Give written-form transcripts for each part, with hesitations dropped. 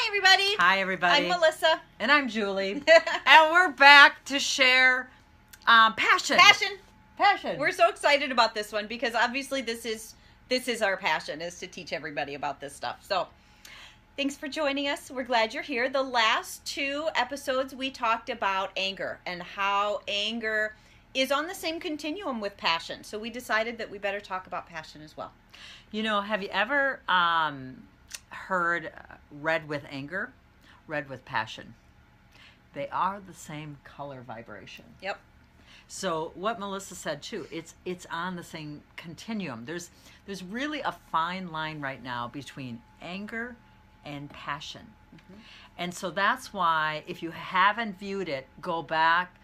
Hi, everybody. Hi, everybody. I'm Melissa. And I'm Julie. And we're back to share passion. Passion. We're so excited about this one because obviously this is our passion, is to teach everybody about this stuff. So thanks for joining us. We're glad you're here. The last 2 episodes we talked about anger and how anger is on the same continuum with passion. So we decided that we better talk about passion as well. You know, have you ever heard red with anger, red with passion? They are the same color vibration. Yep. So what Melissa said too, it's on the same continuum. There's really a fine line right now between anger and passion. Mm-hmm. And so that's why if you haven't viewed it, go back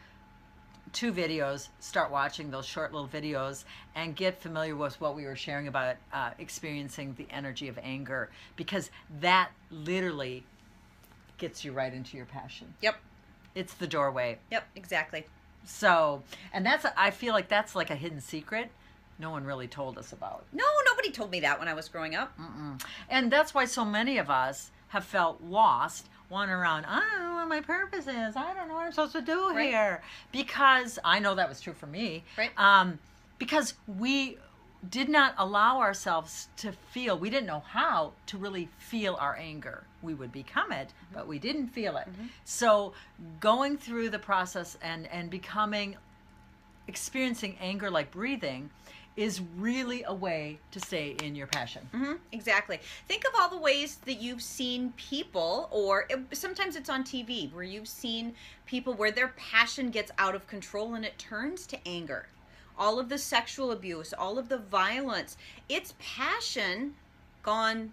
2 videos, start watching those short little videos and get familiar with what we were sharing about experiencing the energy of anger, because that literally gets you right into your passion. Yep. It's the doorway. Yep, exactly. So, and I feel like that's like a hidden secret no one really told us about. No, nobody told me that when I was growing up. And that's why so many of us have felt lost, wandering around, I don't know what my purpose is. I don't know what I'm supposed to do here. Because I know that was true for me. Right. Because we did not allow ourselves to feel, we didn't know how to really feel our anger. We would become it, but we didn't feel it. Mm-hmm. So going through the process and experiencing anger like breathing is really a way to stay in your passion. Mm-hmm, exactly. Think of all the ways that you've seen people, or sometimes it's on TV, where you've seen people where their passion gets out of control and it turns to anger. All of the sexual abuse, all of the violence, it's passion gone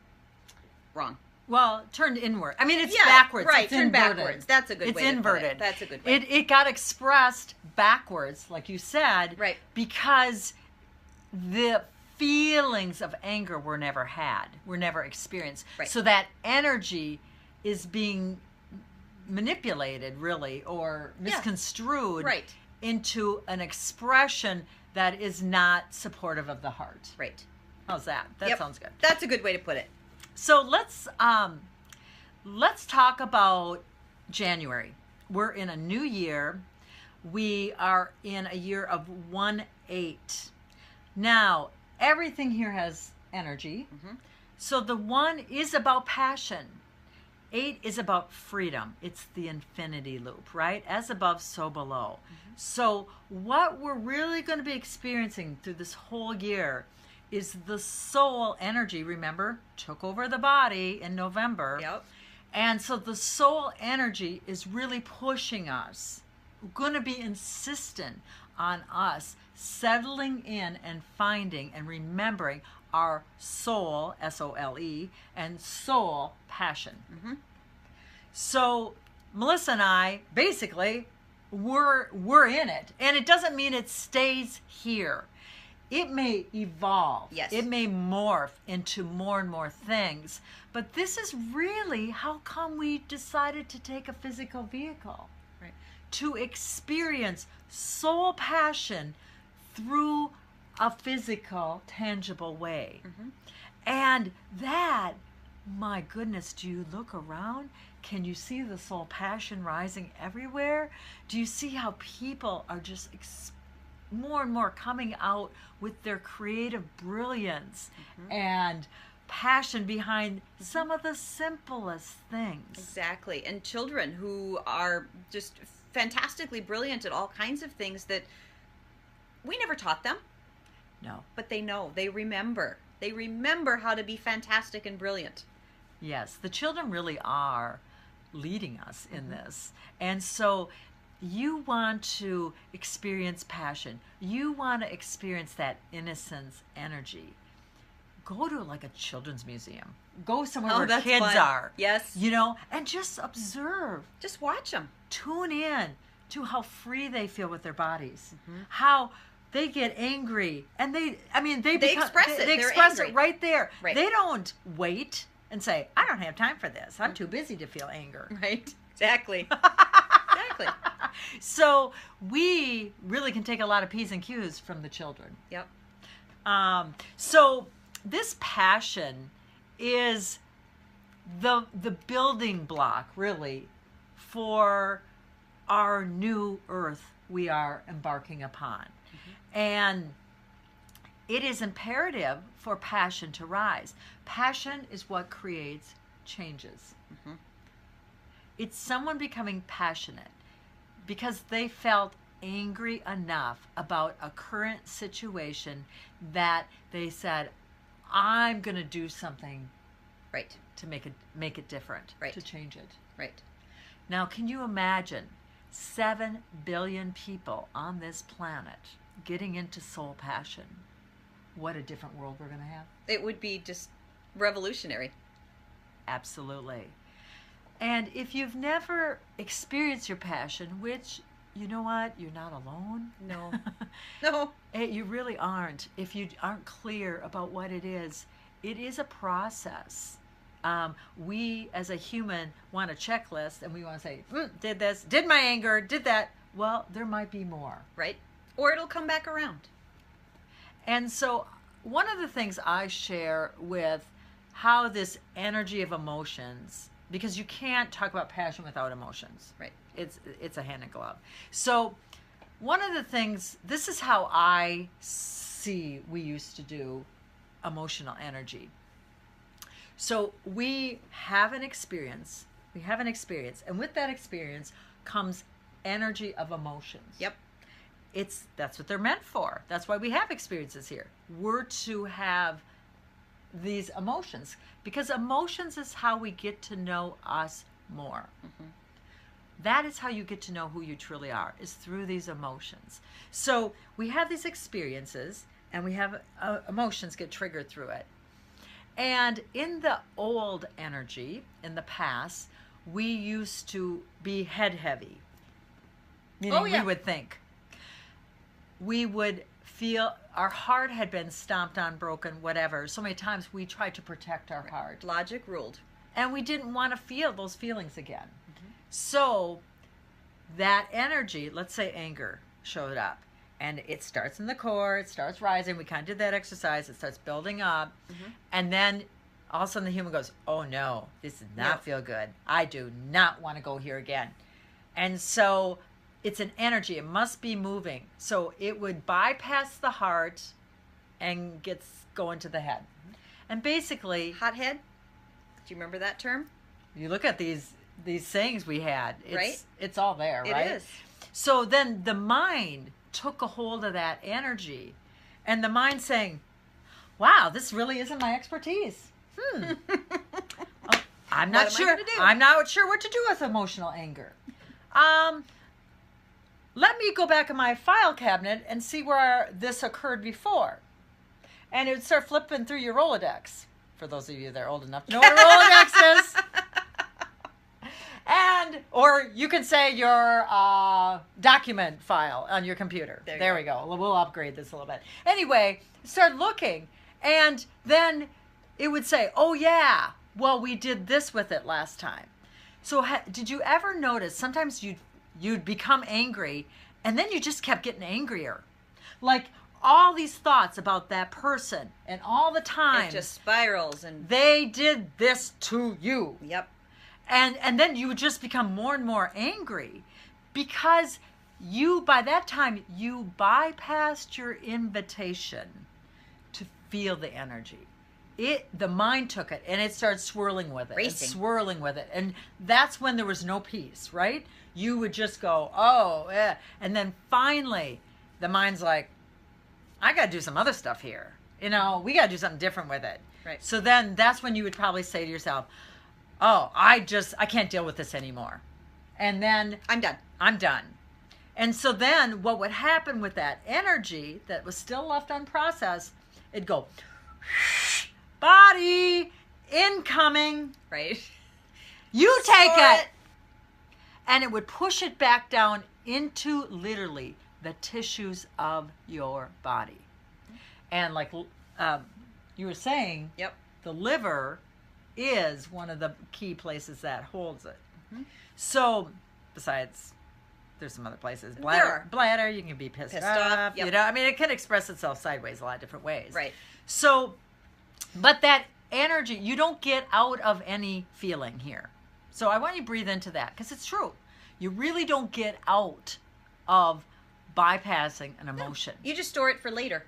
wrong. Well, turned inward. I mean, it's backwards. Right, it's turned inverted. backwards. That's a good way to inverted. put it. That's a good way. It got expressed backwards, like you said, right? Because the feelings of anger were never had, were never experienced. Right. So that energy is being manipulated, really, or misconstrued into an expression that is not supportive of the heart. Right. How's that? That sounds good. That's a good way to put it. So let's talk about January. We're in a new year. We are in a year of 1-8. Now, everything here has energy. Mm-hmm. So the 1 is about passion. 8 is about freedom. It's the infinity loop, right? As above, so below. Mm-hmm. So what we're really going to be experiencing through this whole year is the soul energy, remember, took over the body in November. Yep. And so the soul energy is really pushing us, going to be insistent on us settling in and finding and remembering our soul, S-O-L-E, and soul passion. Mm-hmm. So Melissa and I, basically, we're in it. And it doesn't mean it stays here. It may evolve. Yes. It may morph into more and more things. But this is really how come we decided to take a physical vehicle. Right. To experience soul passion through a physical, tangible way. Mm-hmm. And that, my goodness, do you look around? Can you see the soul passion rising everywhere? Do you see how people are just more and more coming out with their creative brilliance and passion behind some of the simplest things? Exactly. And children who are just fantastically brilliant at all kinds of things that we never taught them. No. But they know. They remember. They remember how to be fantastic and brilliant. Yes. The children really are leading us in this. And so you want to experience passion. You want to experience that innocence energy. Go to like a children's museum. Go somewhere where kids are. Yes. You know, and just observe. Just watch them. Tune in to how free they feel with their bodies. Mm-hmm. How they get angry. And they express it. They express it right there. Right. They don't wait and say, I don't have time for this. I'm too busy to feel anger. Right. Exactly. Exactly. So we really can take a lot of P's and Q's from the children. Yep. So this passion is the building block, really, for our new earth we are embarking upon. And it is imperative for passion to rise. Passion is what creates changes. It's someone becoming passionate because they felt angry enough about a current situation that they said, I'm going to do something Right. to make it different, Right. to change it. Right. Now, can you imagine 7 billion people on this planet getting into soul passion? What a different world we're going to have. It would be just revolutionary. Absolutely. And if you've never experienced your passion, which, you know what, you're not alone. No. No. You really aren't. If you aren't clear about what it is a process. We, as a human, want a checklist, and we want to say, did this, did my anger, did that. Well, there might be more. Right. Or it'll come back around. And so one of the things I share with how this energy of emotions, because you can't talk about passion without emotions. Right. It's a hand in glove. So one of the things, this is how I see we used to do emotional energy. So we have an experience, and with that experience comes energy of emotions. Yep. That's what they're meant for. That's why we have experiences here. We're to have these emotions, because emotions is how we get to know us more. That is how you get to know who you truly are, is through these emotions. So we have these experiences, and we have emotions get triggered through it. And in the old energy, in the past, we used to be head heavy. Meaning we would think. We would feel our heart had been stomped on, broken, whatever. So many times we tried to protect our heart. Logic ruled. And we didn't want to feel those feelings again. So that energy, let's say anger, showed up. And it starts in the core, it starts rising. We kind of did that exercise. It starts building up. And then all of a sudden the human goes, oh no, this does not feel good. I do not want to go here again. And so it's an energy. It must be moving. So it would bypass the heart and go into the head. And basically... Hothead? Do you remember that term? You look at these sayings we had. It's all there, right? It is. So then the mind took a hold of that energy, and the mind saying, wow, this really isn't my expertise. I'm not sure. I'm not sure what to do with emotional anger. Let me go back in my file cabinet and see where this occurred before. And it would start flipping through your Rolodex. For those of you that are old enough to know what a Rolodex is. Or you can say your document file on your computer. There we go. We'll upgrade this a little bit. Anyway, start looking, and then it would say, oh yeah, well, we did this with it last time. So did you ever notice sometimes you'd become angry, and then you just kept getting angrier? Like all these thoughts about that person, and all the time. It just spirals. And they did this to you. Yep. And then you would just become more and more angry because by that time, you bypassed your invitation to feel the energy. The mind took it and it started swirling with it. Racing. And swirling with it. And that's when there was no peace, right? You would just go, oh, yeah. And then finally, the mind's like, I got to do some other stuff here. We got to do something different with it. Right. So then that's when you would probably say to yourself, oh, I can't deal with this anymore. And then... I'm done. And so then what would happen with that energy that was still left unprocessed, it'd go, body, incoming. Right. You take it. And it would push it back down into literally the tissues of your body. And like you were saying, the liver is one of the key places that holds it. So, besides, there's some other places. Bladder, you can be pissed off. Yep. It can express itself sideways a lot of different ways. Right. So, but that energy. You don't get out of any feeling here. So I want you to breathe into that because it's true. You really don't get out of bypassing an emotion. You just store it for later.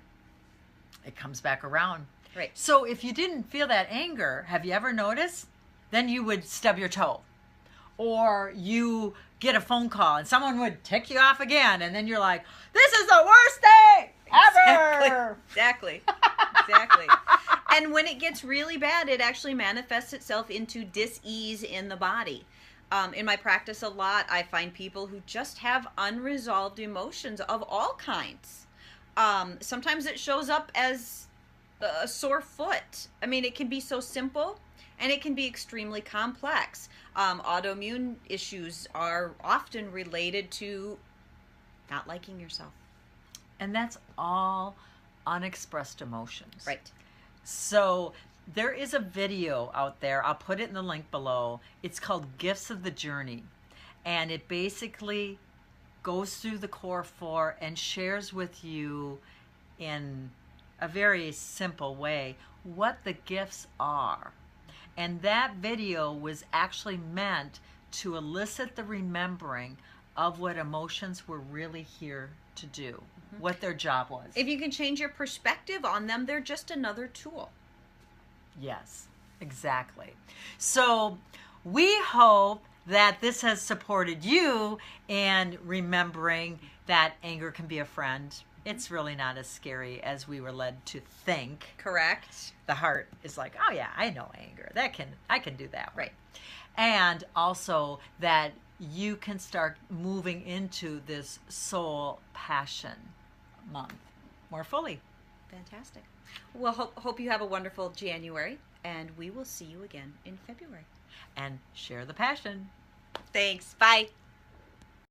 It comes back around. Right. So if you didn't feel that anger, have you ever noticed? Then you would stub your toe. Or you get a phone call and someone would tick you off again. And then you're like, this is the worst day ever. Exactly. And when it gets really bad, it actually manifests itself into dis-ease in the body. In my practice a lot, I find people who just have unresolved emotions of all kinds. Sometimes it shows up as a sore foot. I mean, it can be so simple, and it can be extremely complex. Autoimmune issues are often related to not liking yourself. And that's all unexpressed emotions. Right. So there is a video out there. I'll put it in the link below. It's called Gifts of the Journey. And it basically goes through the core four and shares with you in a very simple way what the gifts are. And that video was actually meant to elicit the remembering of what emotions were really here to do, what their job was. If you can change your perspective on them, they're just another tool. Yes, exactly. So we hope that this has supported you in remembering that anger can be a friend. It's really not as scary as we were led to think. Correct. The heart is like, oh yeah, I know anger. I can do that. Right. And also that you can start moving into this soul passion month more fully. Fantastic. Well, hope you have a wonderful January, and we will see you again in February. And share the passion. Thanks. Bye.